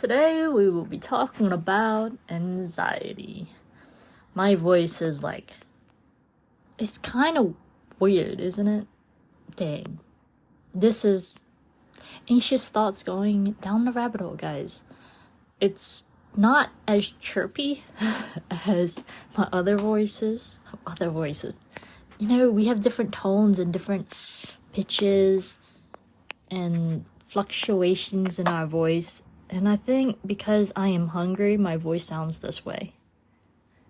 Today we will be talking about anxiety. My voice is it's kind of weird, isn't it? Dang. This is anxious thoughts going down the rabbit hole, guys. It's not as chirpy as my other voices. You know, we have different tones and different pitches and fluctuations in our voice. And I think because I am hungry, my voice sounds this way.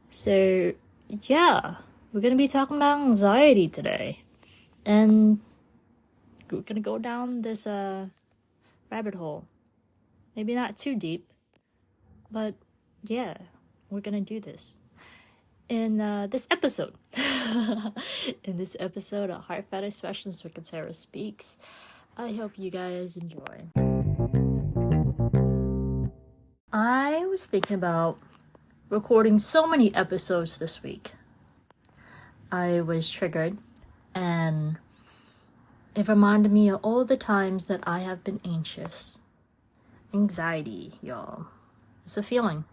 So, yeah, we're going to be talking about anxiety today. And we're going to go down this rabbit hole. Maybe not too deep, but yeah, we're going to do this. In this episode, of Heart Fetish Specialist with Sarah Speaks, I hope you guys enjoy. I was thinking about recording so many episodes this week. I was triggered, and it reminded me of all the times that I have been anxious. Anxiety, y'all. It's a feeling.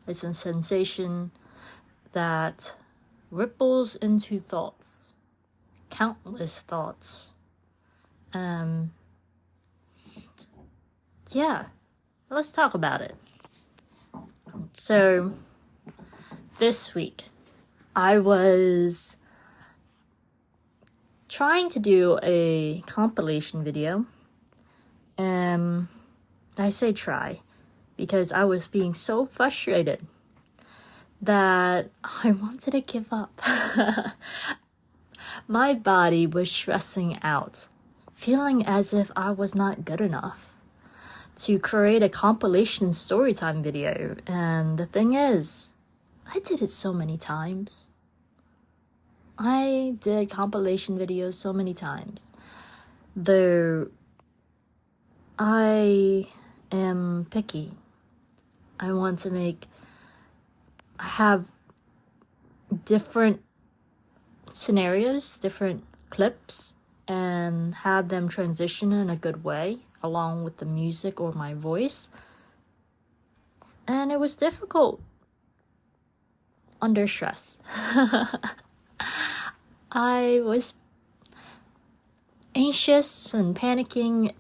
It's a sensation that ripples into thoughts. Countless thoughts. Yeah, let's talk about it. So, this week, I was trying to do a compilation video. I say try because I was being so frustrated that I wanted to give up. My body was stressing out, feeling as if I was not good enough to create a compilation storytime video. And the thing is, I did it so many times. I did compilation videos so many times. Though I am picky. I want to have different scenarios, different clips, and have them transition in a good way along with the music or my voice. And it was difficult under stress. I was anxious and panicking.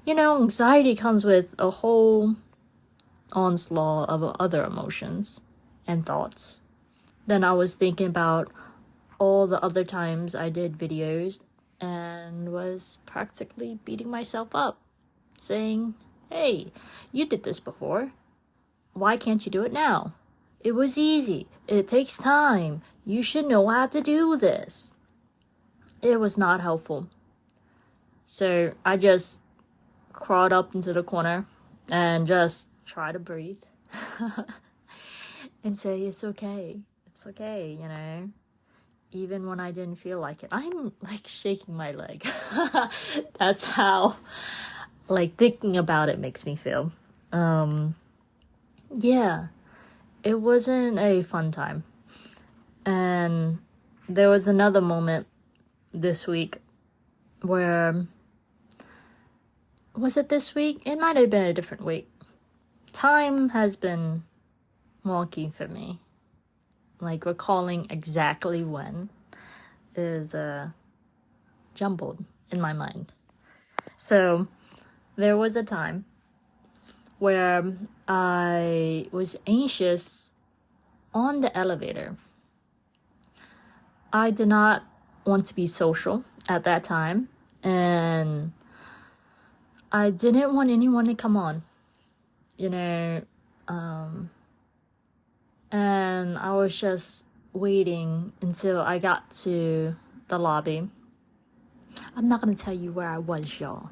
You know, anxiety comes with a whole onslaught of other emotions and thoughts. Then I was thinking about all the other times I did videos and was practically beating myself up, saying, hey, you did this before. Why can't you do it now? It was easy. It takes time. You should know how to do this. It was not helpful. So I just crawled up into the corner and just try to breathe and say, it's okay. It's okay, you know. Even when I didn't feel like it. I'm shaking my leg. That's how thinking about it makes me feel. Yeah, it wasn't a fun time. And there was another moment this week where, was it this week? It might have been a different week. Time has been wonky for me. Recalling exactly when is jumbled in my mind. So there was a time where I was anxious on the elevator. I did not want to be social at that time, and I didn't want anyone to come on, you know, and I was just waiting until I got to the lobby. I'm not going to tell you where I was, y'all.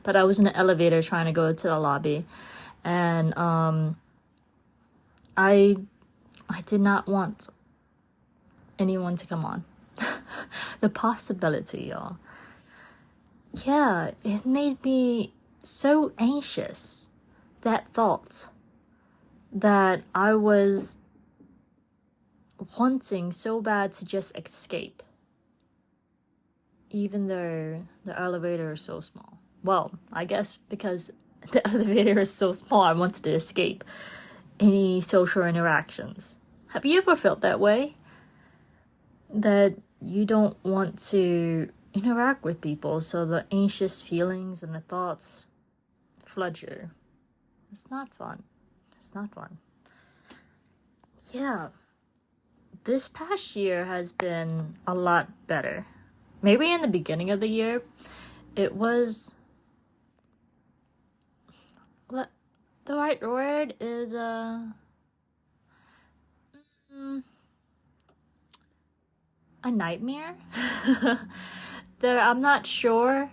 But I was in the elevator trying to go to the lobby. And I did not want anyone to come on. The possibility, y'all. Yeah, it made me so anxious. That thought that I was wanting so bad to just escape, even though the elevator is so small. Well, I guess because The elevator is so small, I wanted to escape any social interactions. Have you ever felt that way? That you don't want to interact with people, so the anxious feelings and the thoughts flood you. It's not fun. It's not fun. Yeah. This past year has been a lot better. Maybe in the beginning of the year, it was... The right word is, a nightmare? I'm not sure.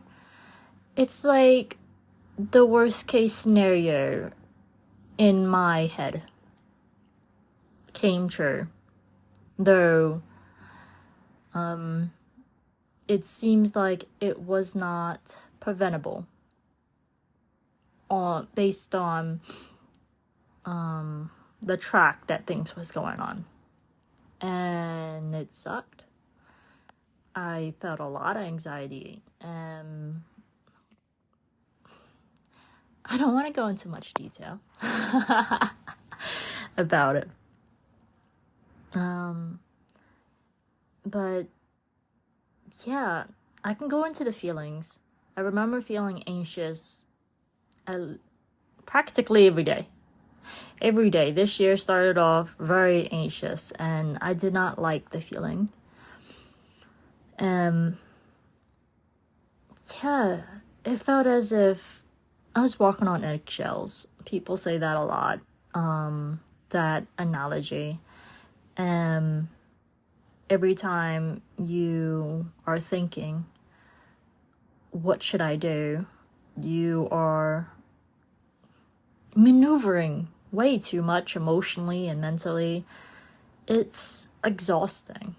It's like the worst case scenario in my head came true. Though, it seems like it was not preventable based on the track that things was going on. And it sucked. I felt a lot of anxiety. I don't want to go into much detail about it. But yeah, I can go into the feelings. I remember feeling anxious practically every day. Every day. This year started off very anxious, and I did not like the feeling. Yeah, it felt as if I was walking on eggshells. People say that a lot, that analogy. Every time you are thinking, what should I do? You are maneuvering way too much emotionally and mentally. It's exhausting.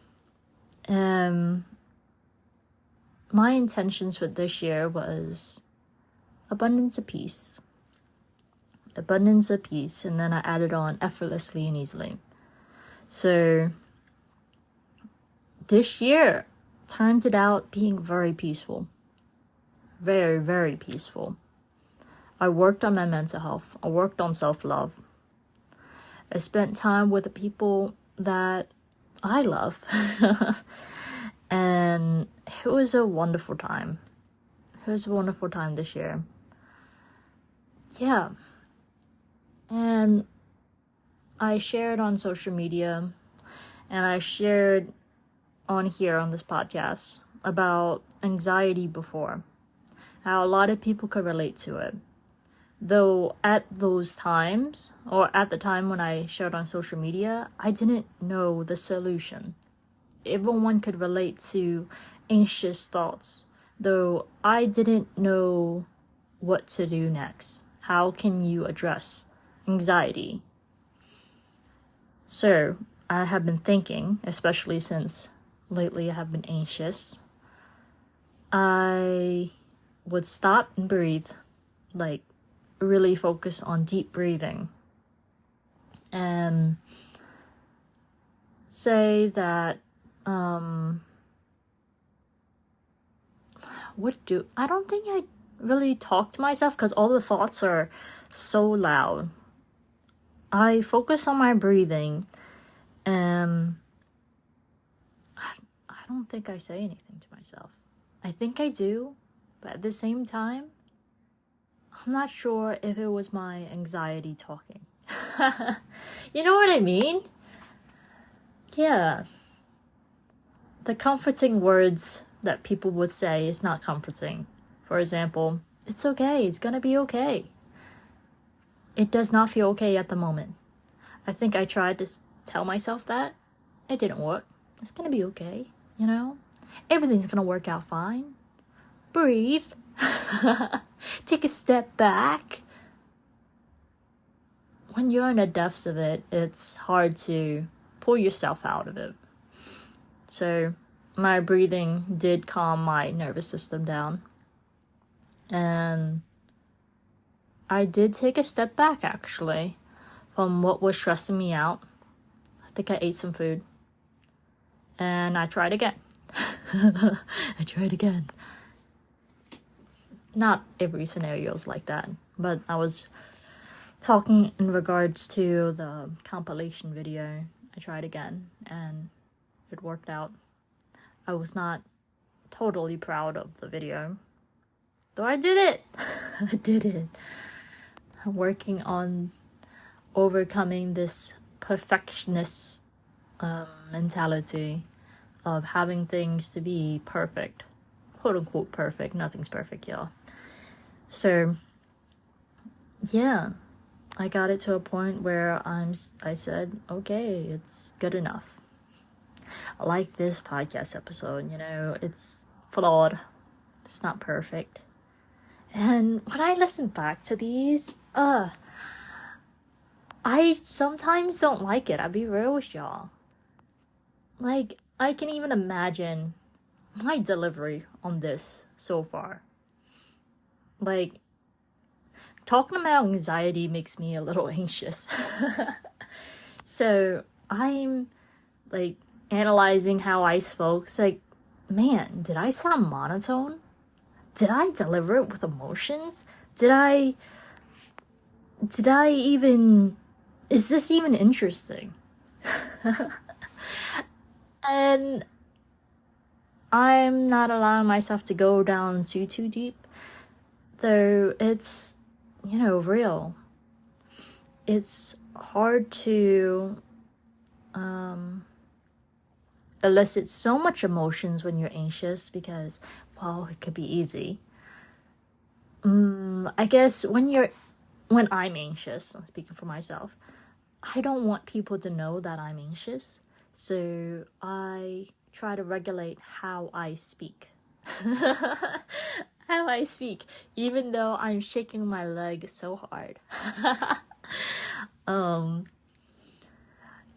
My intentions for this year was abundance of peace. Abundance of peace, and then I added on effortlessly and easily. So this year turned it out being very peaceful. Very, very peaceful. I worked on my mental health. I worked on self-love. I spent time with the people that I love. And it was a wonderful time. It was a wonderful time this year. Yeah. And I shared on social media, and I shared on here on this podcast about anxiety before. How a lot of people could relate to it. Though at those times, or at the time when I shared on social media, I didn't know the solution. Everyone could relate to anxious thoughts, though I didn't know what to do next. How can you address anxiety? So, I have been thinking, especially since lately I have been anxious, I would stop and breathe, like really focus on deep breathing, and say that I don't think I really talk to myself because all the thoughts are so loud. I focus on my breathing, and I don't think I say anything to myself. I think I do, but at the same time, I'm not sure if it was my anxiety talking. You know what I mean? Yeah. The comforting words that people would say is not comforting. For example, it's okay, it's gonna be okay. It does not feel okay at the moment. I think I tried to tell myself that. It didn't work. It's gonna be okay, you know? Everything's gonna work out fine. Breathe. Take a step back. When you're in the depths of it, it's hard to pull yourself out of it. So my breathing did calm my nervous system down. And I did take a step back, actually, from what was stressing me out. I think I ate some food. And I tried again. I tried again. Not every scenario is like that. But I was talking in regards to the compilation video. I tried again and it worked out. I was not totally proud of the video, though I did it. I did it. I'm working on overcoming this perfectionist mentality of having things to be perfect, quote unquote perfect. Nothing's perfect, y'all. So yeah, I got it to a point where I said, okay, it's good enough. I like this podcast episode, it's flawed. It's not perfect. And when I listen back to these, I sometimes don't like it. I'll be real with y'all. Like, I can even imagine my delivery on this so far. Like, talking about anxiety makes me a little anxious. So I'm like analyzing how I spoke. It's like, man, did I sound monotone? Did I deliver it with emotions? Did I even, is this even interesting? And I'm not allowing myself to go down too deep, though it's, real. It's hard to elicit so much emotions when you're anxious because, well, it could be easy. I guess when I'm anxious, I'm speaking for myself, I don't want people to know that I'm anxious. So I try to regulate how I speak. How I speak, even though I'm shaking my leg so hard.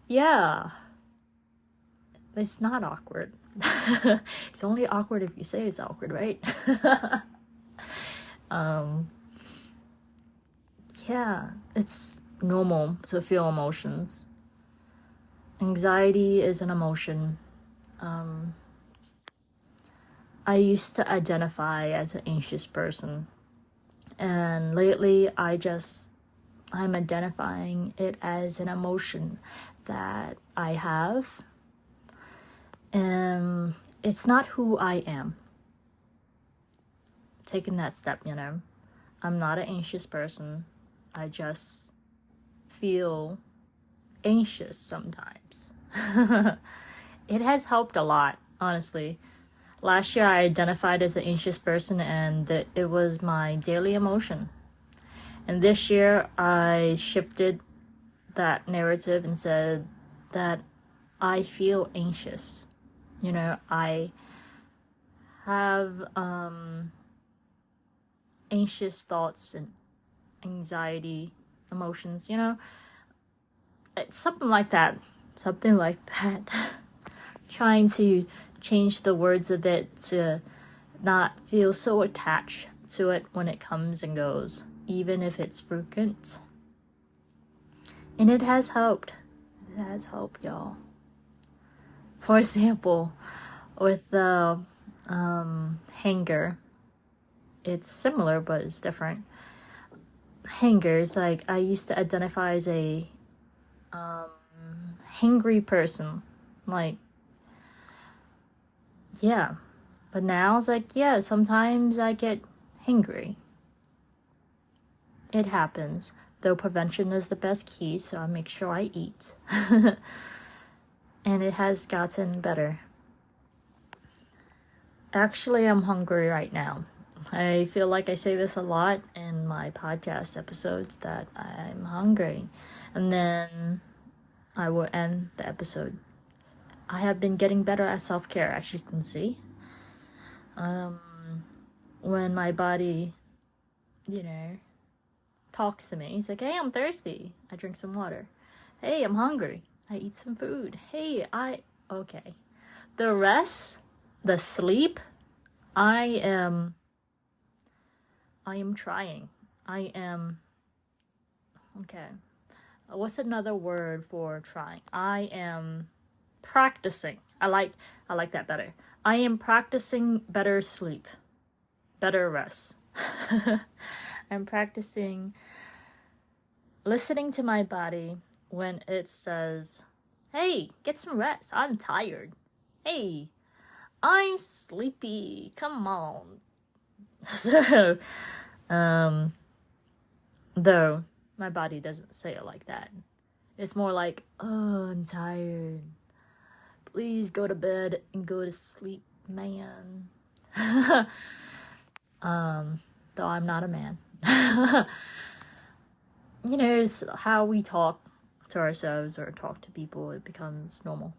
Yeah. It's not awkward. It's only awkward if you say it's awkward, right? Yeah, it's normal to feel emotions. Anxiety is an emotion. I used to identify as an anxious person, and lately I'm identifying it as an emotion that I have. It's not who I am. Taking that step, I'm not an anxious person. I just feel anxious sometimes. It has helped a lot, honestly. Last year I identified as an anxious person and it was my daily emotion. And this year I shifted that narrative and said that I feel anxious. I have anxious thoughts and anxiety emotions, It's something like that. Trying to change the words a bit to not feel so attached to it when it comes and goes, even if it's frequent. And it has helped. It has helped, y'all. For example, with the hanger, it's similar but it's different. Hanger is like, I used to identify as a hangry person, like, yeah, but now it's like, yeah, sometimes I get hangry. It happens, though prevention is the best key, so I make sure I eat. And it has gotten better. Actually, I'm hungry right now. I feel like I say this a lot in my podcast episodes that I'm hungry, and then I will end the episode. I have been getting better at self-care, as you can see. When my body, talks to me, it's like, hey, I'm thirsty. I drink some water. Hey, I'm hungry. I eat some food. Hey, okay. The rest, the sleep, I am trying. Okay. What's another word for trying? I am practicing. I like that better. I am practicing better sleep, better rest. I'm practicing listening to my body when it says, hey, get some rest. I'm tired. Hey, I'm sleepy. Come on. So, though my body doesn't say it like that. It's more like, oh, I'm tired. Please go to bed and go to sleep, man. Though I'm not a man. You know, it's how we talk to ourselves or talk to people, it becomes normal.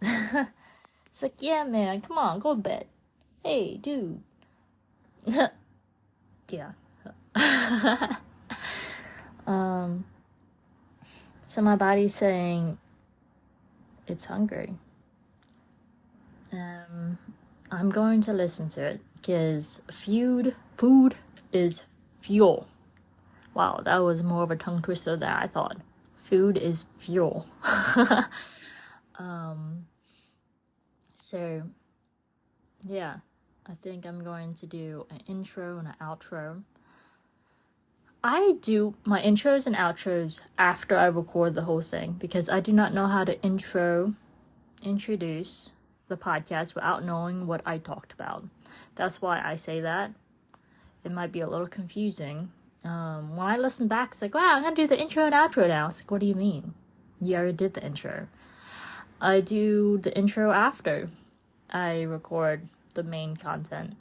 It's like, yeah, man, come on, go to bed. Hey, dude. Yeah. So my body's saying it's hungry. I'm going to listen to it because food is fuel. Wow, that was more of a tongue twister than I thought. Food is fuel. So, yeah, I think I'm going to do an intro and an outro. I do my intros and outros after I record the whole thing because I do not know how to introduce the podcast without knowing what I talked about. That's why I say that. It might be a little confusing. When I listen back, it's like, wow, I'm going to do the intro and outro now. It's like, what do you mean? You already did the intro. I do the intro after I record the main content,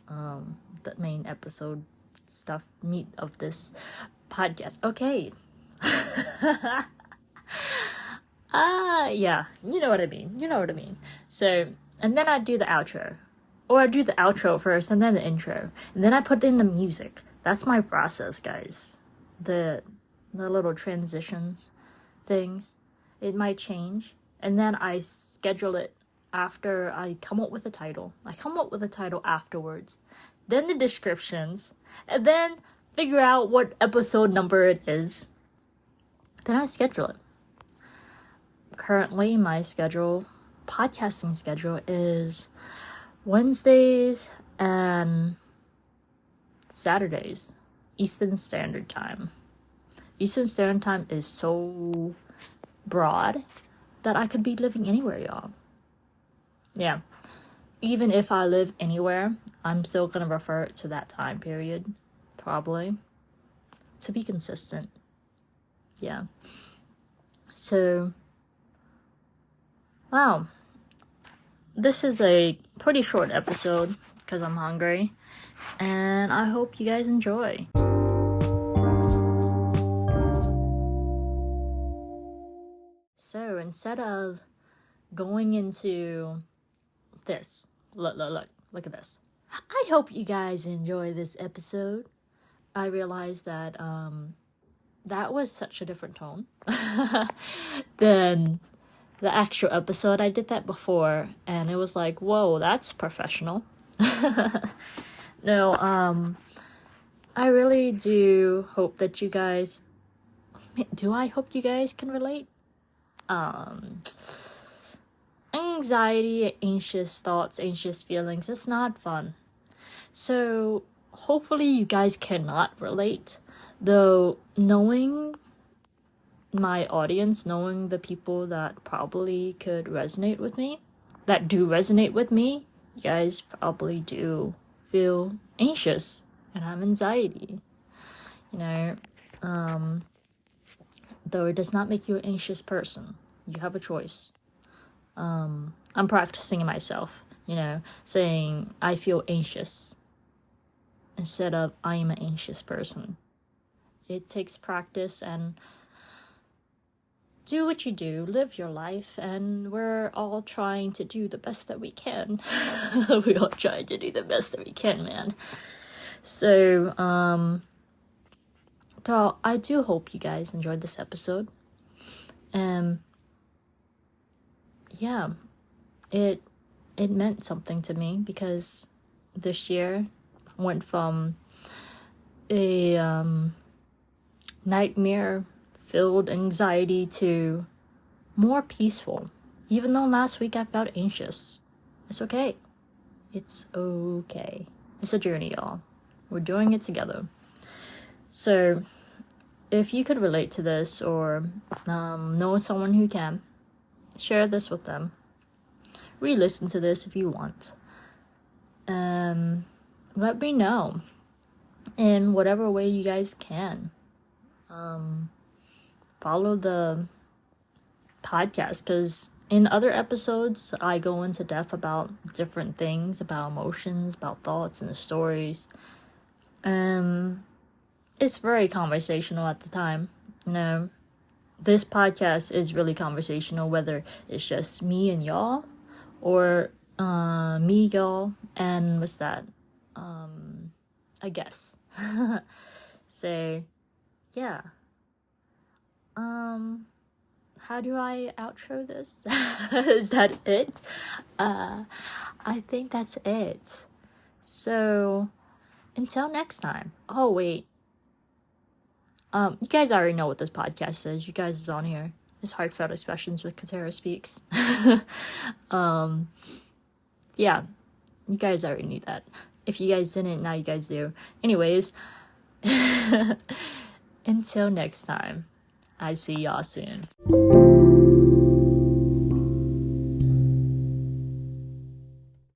the main episode stuff, meat of this podcast. Okay. Yeah, you know what I mean. So, and then I do the outro. Or I do the outro first and then the intro. And then I put in the music. That's my process, guys. The little transitions things. It might change. And then I schedule it after I come up with a title. I come up with a title afterwards. Then the descriptions. And then figure out what episode number it is. Then I schedule it. Currently, my podcasting schedule is Wednesdays and Saturdays, Eastern Standard Time. Eastern Standard Time is so broad that I could be living anywhere, y'all. Yeah. Even if I live anywhere, I'm still gonna refer it to that time period, probably, to be consistent. Yeah. So, wow. This is a pretty short episode because I'm hungry, and I hope you guys enjoy. So instead of going into this, look at this. I hope you guys enjoy this episode. I realized that that was such a different tone than the actual episode. I did that before and it was like, whoa, that's professional. No, I really do hope that you guys, I hope you guys can relate? Anxiety, anxious thoughts, anxious feelings, it's not fun. So hopefully you guys cannot relate, though knowing my audience, knowing the people that probably could resonate with me, that do resonate with me, you guys probably do feel anxious and have anxiety. You know, though it does not make you an anxious person. You have a choice. I'm practicing myself, saying I feel anxious instead of I am an anxious person. It takes practice and do what you do, live your life, and we're all trying to do the best that we can. We're all trying to do the best that we can, man. So, so I do hope you guys enjoyed this episode. Yeah, it meant something to me because this year went from a nightmare-filled anxiety to more peaceful. Even though last week I felt anxious. It's okay. It's okay. It's a journey, y'all. We're doing it together. So if you could relate to this or know someone who can, share this with them. Re-listen to this if you want. Let me know in whatever way you guys can. Follow the podcast, because in other episodes I go into depth about different things, about emotions, about thoughts and stories. It's very conversational at the time. This podcast is really conversational, whether it's just me and y'all or me, y'all, and what's that? I guess. So, yeah. How do I outro this? Is that it? I think that's it. So, until next time. Oh, wait. You guys already know what this podcast is. You guys is on here. It's Heartfelt Expressions with Katara Speaks. Yeah. You guys already knew that. If you guys didn't, now you guys do. Anyways, until next time. I see y'all soon.